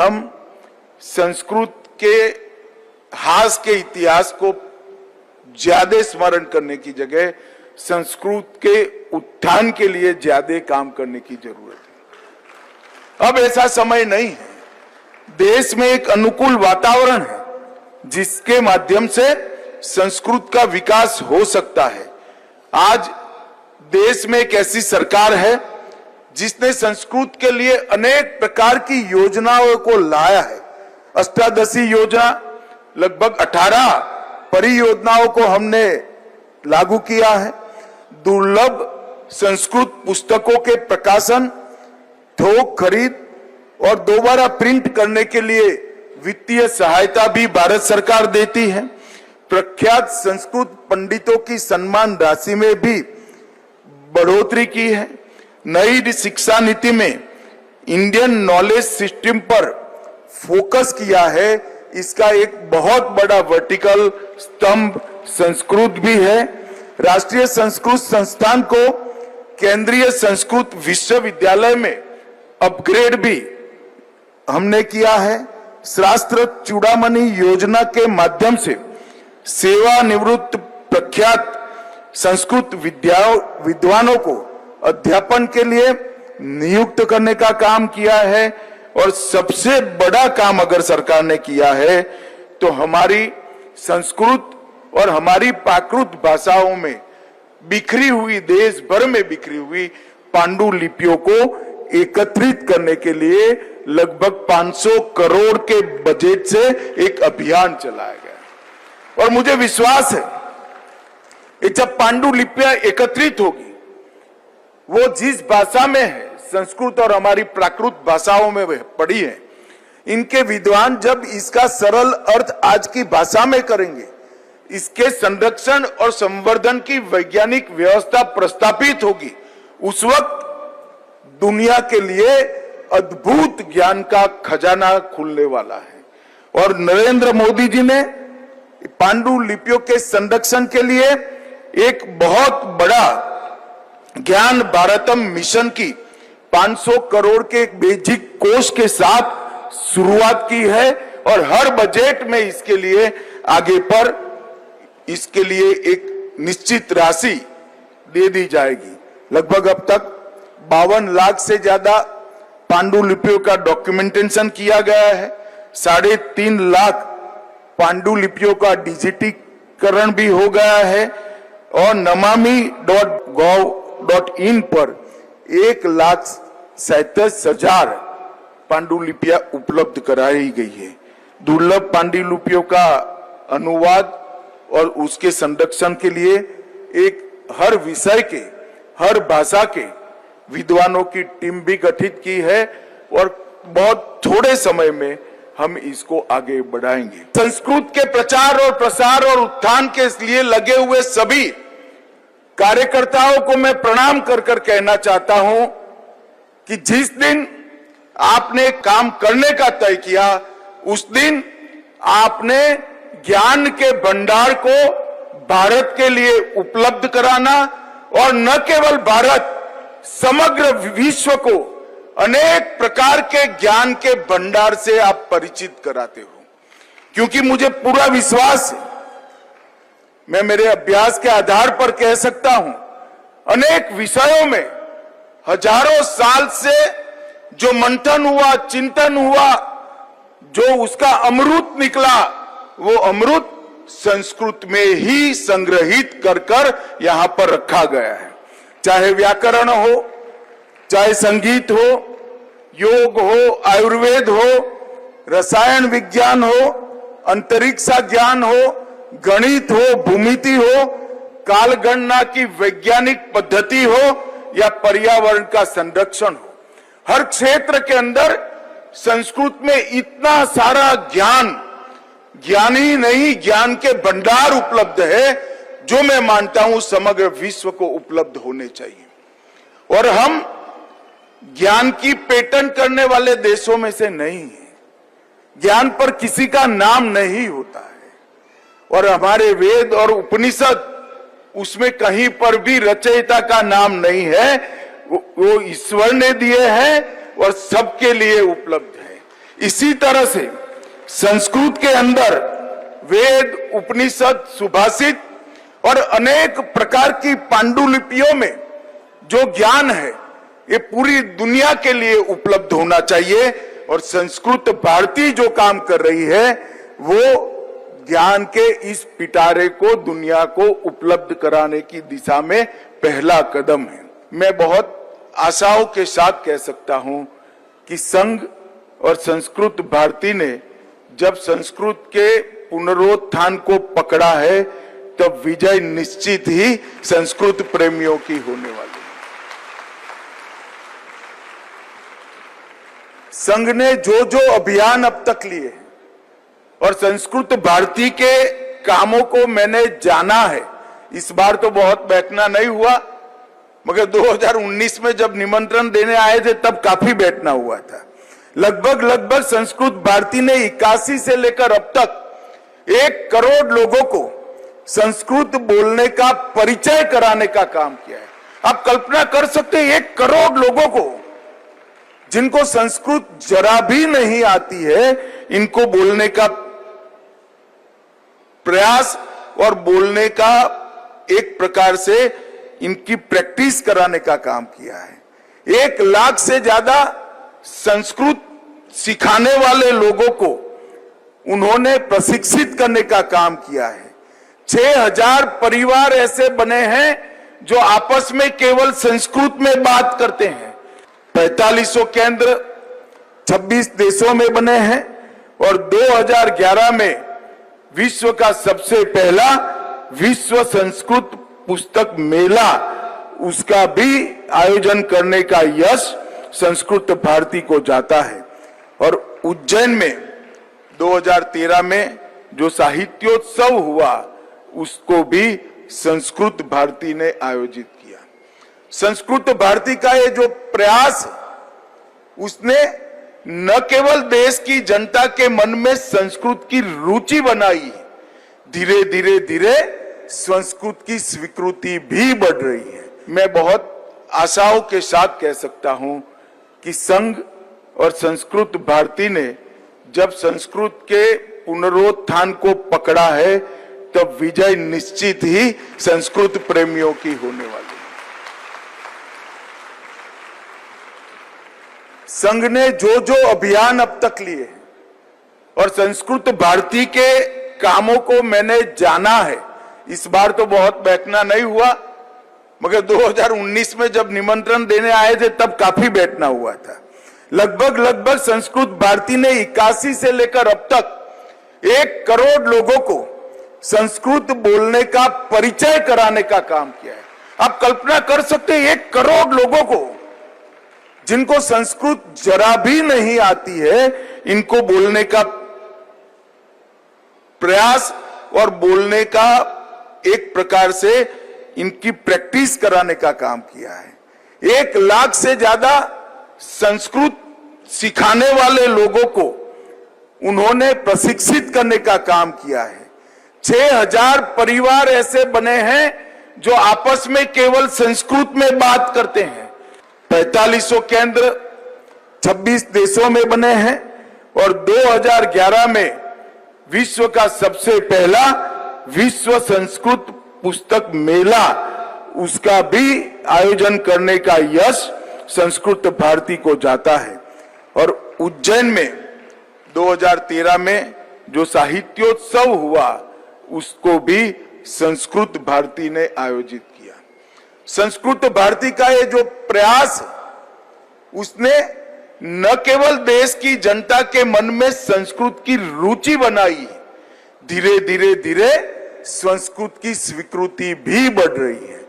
हम संस्कृत के हास के इतिहास को ज्यादा स्मरण करने की जगह संस्कृत के उत्थान के लिए ज्यादा काम करने की जरूरत है। अब ऐसा समय नहीं है। देश में एक अनुकूल वातावरण है जिसके माध्यम से संस्कृत का विकास हो सकता है। आज देश में एक ऐसी सरकार है जिसने संस्कृत के लिए अनेक प्रकार की योजनाओं को लाया है। अष्टादशी योजना, लगभग 18 परियोजनाओं को हमने लागू किया है। दुर्लभ संस्कृत पुस्तकों के प्रकाशन, थोक खरीद और दोबारा प्रिंट करने के लिए वित्तीय सहायता भी भारत सरकार देती है। प्रख्यात संस्कृत पंडितों की सम्मान राशि में भी बढ़ोतरी की है। नई शिक्षा नीति में इंडियन नॉलेज सिस्टम पर फोकस किया है। इसका एक बहुत बड़ा वर्टिकल स्तंभ संस्कृत भी है। राष्ट्रीय संस्कृत संस्थान को केंद्रीय संस्कृत विश्वविद्यालय में अपग्रेड भी हमने किया है। शास्त्र चूड़ामणि योजना के माध्यम से सेवानिवृत्त प्रख्यात संस्कृत विद्वानों को अध्यापन के लिए नियुक्त करने का काम किया है। और सबसे बड़ा काम अगर सरकार ने किया है तो हमारी संस्कृत और हमारी प्राकृत भाषाओं में बिखरी हुई, देश भर में बिखरी हुई पांडुलिपियों को एकत्रित करने के लिए लगभग 500 करोड़ के बजट से एक अभियान चलाया गया। और मुझे विश्वास है कि जब पांडुलिपियां एकत्रित होगी, वो जिस भाषा में है, संस्कृत और हमारी प्राकृत भाषाओं में पढ़ी है, इनके विद्वान जब इसका सरल अर्थ आज की भाषा में करेंगे, इसके संरक्षण और संवर्धन की वैज्ञानिक व्यवस्था प्रस्तापित होगी, उस वक्त दुनिया के लिए अद्भुत ज्ञान का खजाना खुलने वाला है। और नरेंद्र मोदी जी ने पांडुलिपियों के संरक्षण के लिए एक बहुत बड़ा ज्ञान भारतम मिशन की 500 करोड़ के एक बेसिक कोष के साथ शुरुआत की है। और हर बजट में इसके लिए आगे पर इसके लिए एक निश्चित राशि दे दी जाएगी। लगभग अब तक 52 लाख से ज्यादा पांडुलिपियों का डॉक्यूमेंटेशन किया गया है। 3.5 लाख पांडुलिपियों का डिजिटीकरण भी हो गया है। और namami.gov.in पर 1,37,000 पांडुलिपियां उपलब्ध कराई गई है। दुर्लभ पांडुलिपियों का अनुवाद और उसके संरक्षण के लिए एक हर विषय के, हर भाषा के विद्वानों की टीम भी गठित की है। और बहुत थोड़े समय में हम इसको आगे बढ़ाएंगे। संस्कृत के प्रचार और प्रसार और उत्थान के लिए लगे हुए सभी कार्यकर्ताओं को मैं प्रणाम कर कर कहना चाहता हूं कि जिस दिन आपने काम करने का तय किया, उस दिन आपने ज्ञान के भंडार को भारत के लिए उपलब्ध कराना और न केवल भारत, समग्र विश्व को अनेक प्रकार के ज्ञान के भंडार से आप परिचित कराते हो। क्योंकि मुझे पूरा विश्वास है, मैं मेरे अभ्यास के आधार पर कह सकता हूं, अनेक विषयों में हजारों साल से जो मंथन हुआ, चिंतन हुआ, जो उसका अमृत निकला, वो अमृत संस्कृत में ही संग्रहित कर कर यहां पर रखा गया है। चाहे व्याकरण हो, चाहे संगीत हो, योग हो, आयुर्वेद हो, रसायन विज्ञान हो, अंतरिक्ष ज्ञान हो, गणित हो, भूमिति हो, कालगणना की वैज्ञानिक पद्धति हो या पर्यावरण का संरक्षण हो, हर क्षेत्र के अंदर संस्कृत में इतना सारा ज्ञान, ज्ञान ही नहीं ज्ञान के भंडार उपलब्ध है, जो मैं मानता हूं समग्र विश्व को उपलब्ध होने चाहिए। और हम ज्ञान की पेटेंट करने वाले देशों में से नहीं है। ज्ञान पर किसी का नाम नहीं होता है। और हमारे वेद और उपनिषद, उसमें कहीं पर भी रचयिता का नाम नहीं है। वो ईश्वर ने दिए हैं और सबके लिए उपलब्ध है। इसी तरह से संस्कृत के अंदर वेद, उपनिषद, सुभाषित और अनेक प्रकार की पांडुलिपियों में जो ज्ञान है ये पूरी दुनिया के लिए उपलब्ध होना चाहिए। और संस्कृत भारती जो काम कर रही है वो ज्ञान के इस पिटारे को दुनिया को उपलब्ध कराने की दिशा में पहला कदम है। मैं बहुत आशाओं के साथ कह सकता हूं कि संघ और संस्कृत भारती ने जब संस्कृत के पुनरुत्थान को पकड़ा है तब विजय निश्चित ही संस्कृत प्रेमियों की होने वाली है। संघ ने जो जो अभियान अब तक लिए हैं और संस्कृत भारती के कामों को मैंने जाना है, इस बार तो बहुत बैठना नहीं हुआ, मगर 2019 में जब निमंत्रण देने आए थे तब काफी बैठना हुआ था। लगभग संस्कृत भारती ने 81 से लेकर अब तक 1 करोड़ लोगों को संस्कृत बोलने का परिचय कराने का काम किया है। आप कल्पना कर सकते हैं 1 करोड़ लोगों को जिनको संस्कृत जरा भी नहीं आती है, इनको बोलने का प्रयास और बोलने का एक प्रकार से इनकी प्रैक्टिस कराने का काम किया है। 1 लाख से ज्यादा संस्कृत सिखाने वाले लोगों को उन्होंने प्रशिक्षित करने का काम किया है। 6000 परिवार ऐसे बने हैं जो आपस में केवल संस्कृत में बात करते हैं। 4500 केंद्र 26 देशों में बने हैं और 2011 में विश्व का सबसे पहला विश्व संस्कृत पुस्तक मेला, उसका भी आयोजन करने का यश संस्कृत भारती को जाता है। और उज्जैन में 2013 में जो साहित्योत्सव हुआ उसको भी संस्कृत भारती ने आयोजित किया। संस्कृत भारती का ये जो प्रयास, उसने न केवल देश की जनता के मन में संस्कृत की रुचि बनाई, धीरे धीरे संस्कृत की स्वीकृति भी बढ़ रही है। मैं बहुत आशाओं के साथ कह सकता हूं कि संघ और संस्कृत भारती ने जब संस्कृत के पुनरुत्थान को पकड़ा है तब विजय निश्चित ही संस्कृत प्रेमियों की होने वाली है। संघ ने जो जो अभियान अब तक लिए हैं और संस्कृत भारती के कामों को मैंने जाना है, इस बार तो बहुत बैठना नहीं हुआ, मगर 2019 में जब निमंत्रण देने आए थे तब काफी बैठना हुआ था। लगभग संस्कृत भारती ने 81 से लेकर अब तक 1 करोड़ लोगों को संस्कृत बोलने का परिचय कराने का काम किया है। आप कल्पना कर सकते हैं 1 करोड़ लोगों को जिनको संस्कृत जरा भी नहीं आती है, इनको बोलने का प्रयास और बोलने का एक प्रकार से इनकी प्रैक्टिस कराने का काम किया है। 1 लाख से ज्यादा संस्कृत सिखाने वाले लोगों को उन्होंने प्रशिक्षित करने का काम किया है। 6000 परिवार ऐसे बने हैं जो आपस में केवल संस्कृत में बात करते हैं। 4500 केंद्र 26 देशों में बने हैं और 2011 में विश्व का सबसे पहला विश्व संस्कृत पुस्तक मेला, उसका भी आयोजन करने का यश संस्कृत भारती को जाता है। और उज्जैन में 2013 में जो साहित्योत्सव हुआ उसको भी संस्कृत भारती ने आयोजित किया। संस्कृत भारती का ये जो प्रयास, उसने न केवल देश की जनता के मन में संस्कृत की रुचि बनाई, धीरे धीरे संस्कृत की स्वीकृति भी बढ़ रही है।